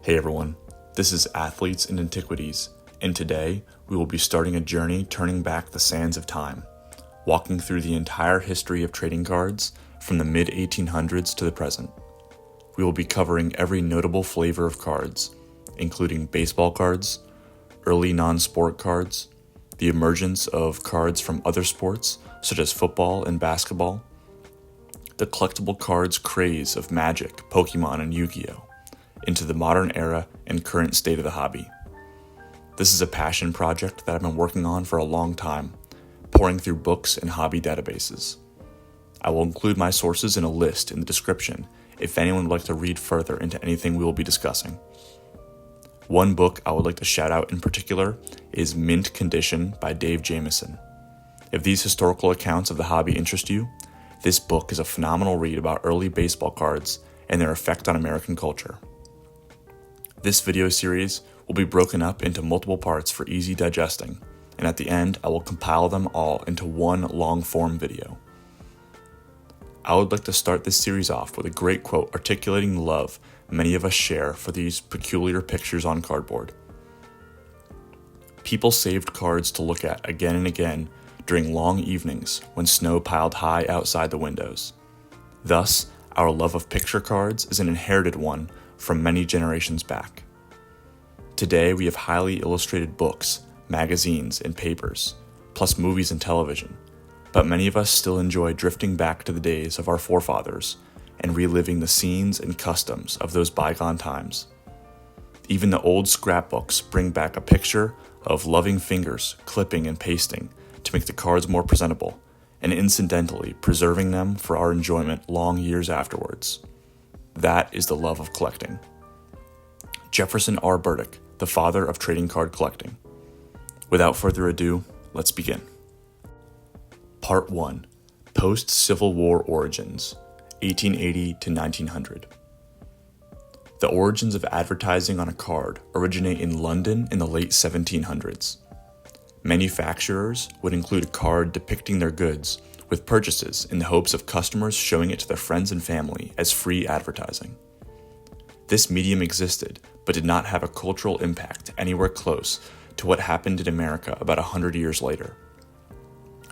Hey everyone, this is Athletes and Antiquities, and today we will be starting a journey turning back the sands of time, walking through the entire history of trading cards from the mid-1800s to the present. We will be covering every notable flavor of cards, including baseball cards, early non-sport cards, the emergence of cards from other sports such as football and basketball, the collectible cards craze of Magic, Pokemon, and Yu-Gi-Oh!, into the modern era and current state of the hobby. This is a passion project that I've been working on for a long time, pouring through books and hobby databases. I will include my sources in a list in the description if anyone would like to read further into anything we will be discussing. One book I would like to shout out in particular is Mint Condition by Dave Jamieson. If these historical accounts of the hobby interest you, this book is a phenomenal read about early baseball cards and their effect on American culture. This video series will be broken up into multiple parts for easy digesting, and at the end I will compile them all into one long-form video. I would like to start this series off with a great quote articulating the love many of us share for these peculiar pictures on cardboard. People saved cards to look at again and again during long evenings when snow piled high outside the windows. Thus, our love of picture cards is an inherited one from many generations back. Today, we have highly illustrated books, magazines, and papers, plus movies and television, but many of us still enjoy drifting back to the days of our forefathers and reliving the scenes and customs of those bygone times. Even the old scrapbooks bring back a picture of loving fingers clipping and pasting to make the cards more presentable, and incidentally preserving them for our enjoyment long years afterwards. That is the love of collecting. Jefferson R. Burdick, the father of trading card collecting. Without further ado, let's begin. Part 1. Post-Civil War Origins, 1880 to 1900. The origins of advertising on a card originate in London in the late 1700s. Manufacturers would include a card depicting their goods with purchases in the hopes of customers showing it to their friends and family as free advertising. This medium existed, but did not have a cultural impact anywhere close to what happened in America about 100 years later.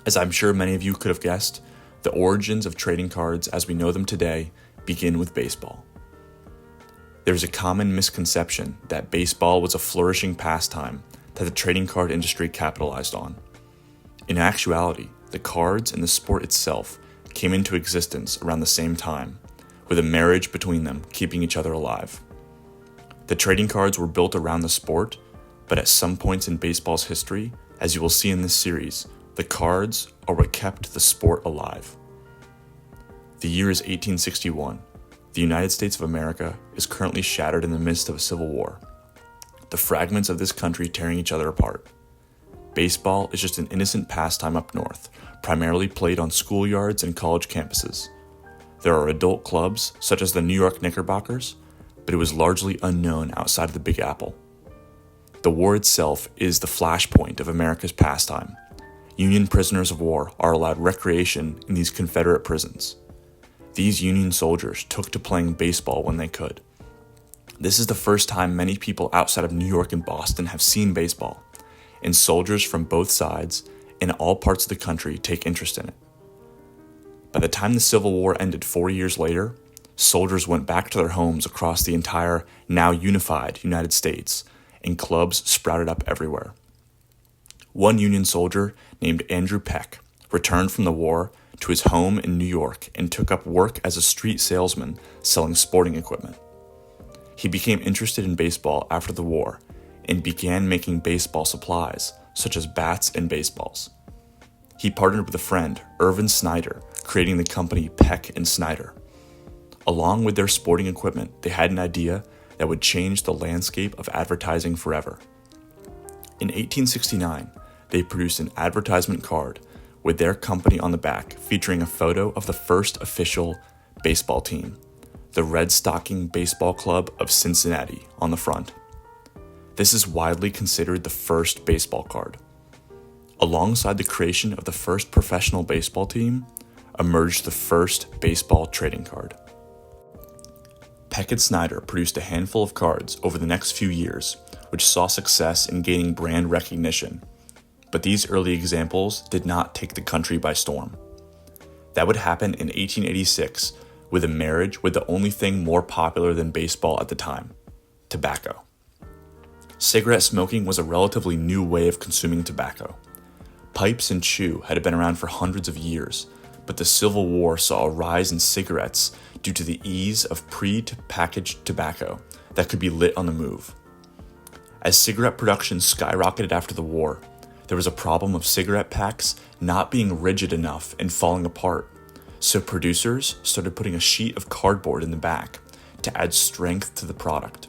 As I'm sure many of you could have guessed, the origins of trading cards as we know them today begin with baseball. There's a common misconception that baseball was a flourishing pastime that the trading card industry capitalized on. In actuality, the cards and the sport itself came into existence around the same time, with a marriage between them keeping each other alive. The trading cards were built around the sport, but at some points in baseball's history, as you will see in this series, the cards are what kept the sport alive. The year is 1861. The United States of America is currently shattered in the midst of a civil war, the fragments of this country tearing each other apart. Baseball is just an innocent pastime up north, primarily played on schoolyards and college campuses. There are adult clubs, such as the New York Knickerbockers, but it was largely unknown outside of the Big Apple. The war itself is the flashpoint of America's pastime. Union prisoners of war are allowed recreation in these Confederate prisons. These Union soldiers took to playing baseball when they could. This is the first time many people outside of New York and Boston have seen baseball, and soldiers from both sides in all parts of the country take interest in it. By the time the Civil War ended 4 years later, soldiers went back to their homes across the entire, now unified United States, and clubs sprouted up everywhere. One Union soldier named Andrew Peck returned from the war to his home in New York and took up work as a street salesman selling sporting equipment. He became interested in baseball after the war and began making baseball supplies, such as bats and baseballs. He partnered with a friend, Irvin Snyder, creating the company Peck and Snyder. Along with their sporting equipment, they had an idea that would change the landscape of advertising forever. In 1869, they produced an advertisement card with their company on the back featuring a photo of the first official baseball team, the Red Stocking Baseball Club of Cincinnati, on the front. This is widely considered the first baseball card. Alongside the creation of the first professional baseball team, emerged the first baseball trading card. Peck and Snyder produced a handful of cards over the next few years, which saw success in gaining brand recognition. But these early examples did not take the country by storm. That would happen in 1886 with a marriage with the only thing more popular than baseball at the time: tobacco. Cigarette smoking was a relatively new way of consuming tobacco. Pipes and chew had been around for hundreds of years, but the Civil War saw a rise in cigarettes due to the ease of pre-packaged tobacco that could be lit on the move. As cigarette production skyrocketed after the war, there was a problem of cigarette packs not being rigid enough and falling apart, so producers started putting a sheet of cardboard in the back to add strength to the product.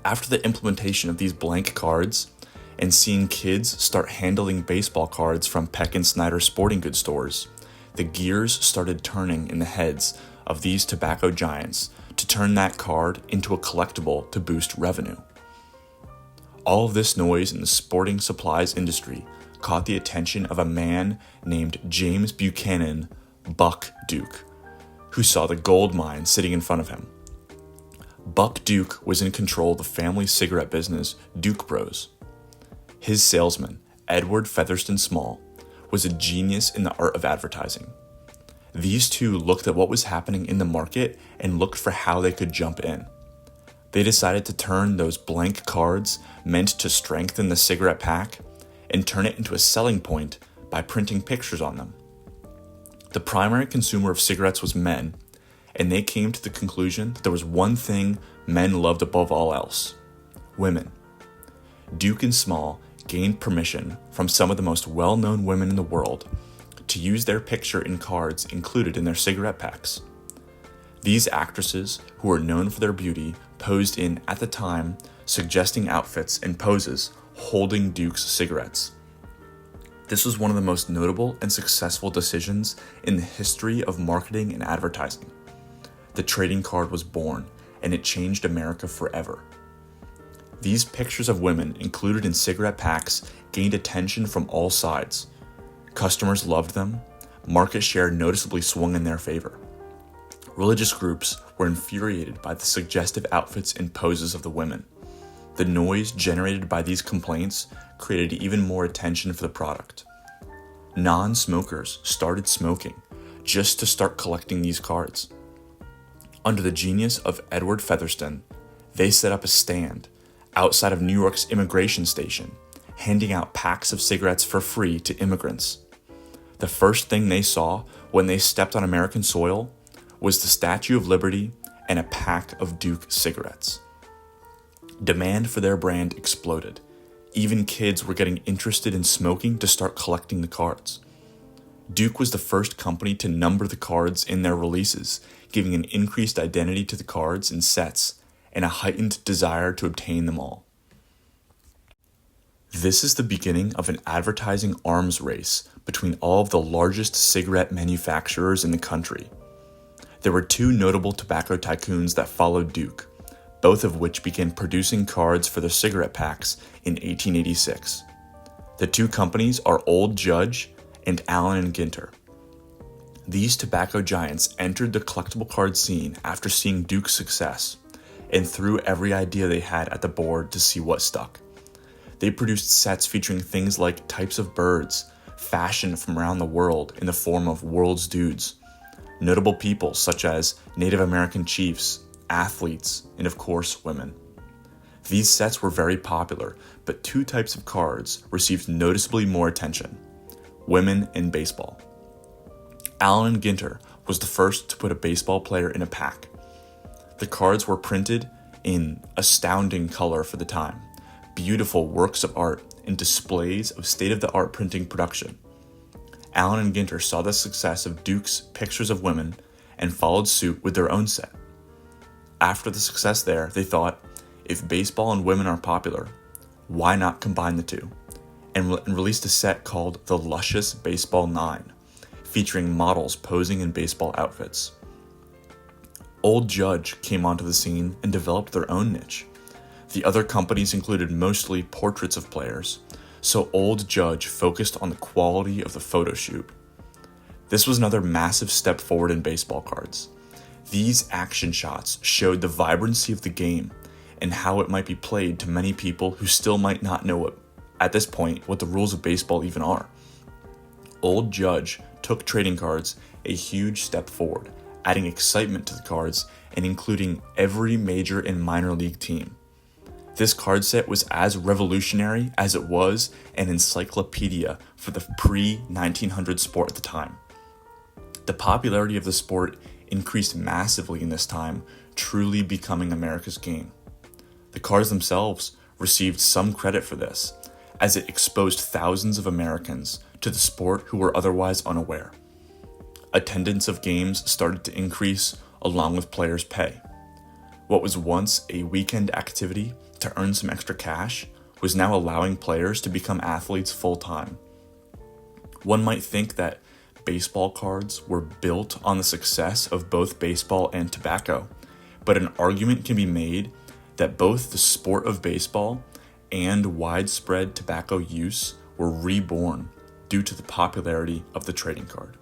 After the implementation of these blank cards, and seeing kids start handling baseball cards from Peck and Snyder sporting goods stores, the gears started turning in the heads of these tobacco giants to turn that card into a collectible to boost revenue. All of this noise in the sporting supplies industry caught the attention of a man named James Buchanan Buck Duke, who saw the gold mine sitting in front of him. Buck Duke was in control of the family cigarette business Duke Bros. His salesman, Edward Featherston Small, was a genius in the art of advertising. These two looked at what was happening in the market and looked for how they could jump in. They decided to turn those blank cards meant to strengthen the cigarette pack and turn it into a selling point by printing pictures on them. The primary consumer of cigarettes was men, and they came to the conclusion that there was one thing men loved above all else: women. Duke and Small gained permission from some of the most well-known women in the world to use their picture in cards included in their cigarette packs. These actresses, who were known for their beauty, posed in, at the time, suggesting outfits and poses holding Duke's cigarettes. This was one of the most notable and successful decisions in the history of marketing and advertising. The trading card was born, and it changed America forever. These pictures of women included in cigarette packs gained attention from all sides. Customers loved them. Market share noticeably swung in their favor. Religious groups were infuriated by the suggestive outfits and poses of the women. The noise generated by these complaints created even more attention for the product. Non-smokers started smoking just to start collecting these cards. Under the genius of Edward Featherston, they set up a stand outside of New York's immigration station, handing out packs of cigarettes for free to immigrants. The first thing they saw when they stepped on American soil was the Statue of Liberty and a pack of Duke cigarettes. Demand for their brand exploded. Even kids were getting interested in smoking to start collecting the cards. Duke was the first company to number the cards in their releases, giving an increased identity to the cards in sets and a heightened desire to obtain them all. This is the beginning of an advertising arms race between all of the largest cigarette manufacturers in the country. There were two notable tobacco tycoons that followed Duke, both of which began producing cards for their cigarette packs in 1886. The two companies are Old Judge and Allen & Ginter. These tobacco giants entered the collectible card scene after seeing Duke's success, and threw every idea they had at the board to see what stuck. They produced sets featuring things like types of birds, fashioned from around the world in the form of world's dudes, notable people such as Native American chiefs, athletes, and of course, women. These sets were very popular, but two types of cards received noticeably more attention: women and baseball. Allen & Ginter was the first to put a baseball player in a pack. The cards were printed in astounding color for the time, beautiful works of art and displays of state-of-the-art printing production. Allen & Ginter saw the success of Duke's pictures of women and followed suit with their own set. After the success there, they thought, if baseball and women are popular, why not combine the two? And released a set called the Luscious Baseball 9, featuring models posing in baseball outfits. Old Judge came onto the scene and developed their own niche. The other companies included mostly portraits of players, so Old Judge focused on the quality of the photo shoot. This was another massive step forward in baseball cards. These action shots showed the vibrancy of the game and how it might be played to many people who still might not know at this point what the rules of baseball even are. Old Judge took trading cards a huge step forward, adding excitement to the cards and including every major and minor league team. This card set was as revolutionary as it was an encyclopedia for the pre-1900 sport at the time. The popularity of the sport increased massively in this time, truly becoming America's game. The cards themselves received some credit for this, as it exposed thousands of Americans to the sport who were otherwise unaware. Attendance of games started to increase along with players' pay. What was once a weekend activity to earn some extra cash was now allowing players to become athletes full-time. One might think that baseball cards were built on the success of both baseball and tobacco, but an argument can be made that both the sport of baseball and widespread tobacco use were reborn due to the popularity of the trading card.